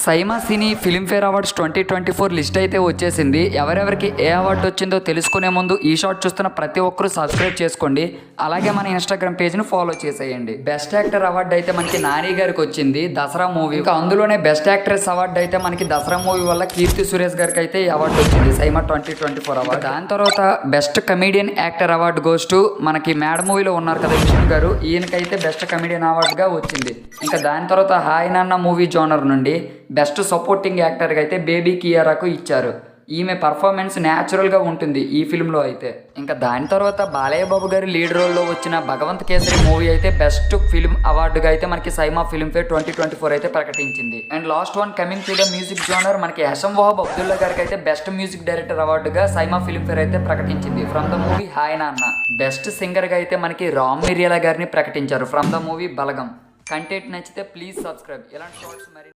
సైమా సినీ Filmfare awards 2024 list అయితే వచ్చేసింది. ఎవరెవరికి ఏ అవార్డు వచ్చిందో తెలుసుకునే ముందు ఈ షాట్ చూస్తున్న ప్రతి ఒక్కరూ సబ్స్క్రైబ్ చేసుకోండి. అలాగే మన ఇన్స్టాగ్రామ్ పేజ్ను ఫాలో చేసేయండి. బెస్ట్ యాక్టర్ అవార్డు అయితే మనకి నాని గారికి వచ్చింది దసరా మూవీ. ఇంకా అందులోనే బెస్ట్ యాక్ట్రెస్ అవార్డు అయితే మనకి దసరా మూవీ వల్ల కీర్తి సురేష్ గారికి అయితే ఈ అవార్డు వచ్చింది, సైమా 2024 అవార్డు. దాని తర్వాత best comedian actor award goes to మనకి మేడ మూవీలో ఉన్నారు కదా విష్ణు గారు, ఈయనకైతే బెస్ట్ కమీడియన్ అవార్డుగా వచ్చింది. ఇంకా దాని తర్వాత హాయ్ నాన్న మూవీ జోనర్ నుండి బెస్ట్ సపోర్టింగ్ యాక్టర్గా అయితే బేబీ కియారాకు ఇచ్చారు. ఈమె పర్ఫార్మెన్స్ న్యాచురల్గా ఉంటుంది ఈ ఫిల్మ్లో అయితే. ఇంకా దాని తర్వాత బాలయ్య బాబు గారి లీడ్ రోల్లో వచ్చిన భగవంత్ కేసరి మూవీ అయితే బెస్ట్ ఫిల్మ్ అవార్డుగా అయితే మనకి సైమా ఫిల్మ్ఫేర్ 2024 అయితే ప్రకటించింది. And last one coming to the music genre, మనకి హసన్ వహాబ్ అబ్దుల్లా గారికి అయితే బెస్ట్ మ్యూజిక్ డైరెక్టర్ అవార్డుగా సైమా ఫిల్మ్ఫేర్ అయితే ప్రకటించింది from the movie hi Nanna. Best సింగర్గా అయితే మనకి రామ్ మిర్యాల గారిని ప్రకటించారు from the movie Balagam. Content నచ్చితే ప్లీజ్ సబ్స్క్రైబ్. ఇలాంటి షార్ట్స్ మరి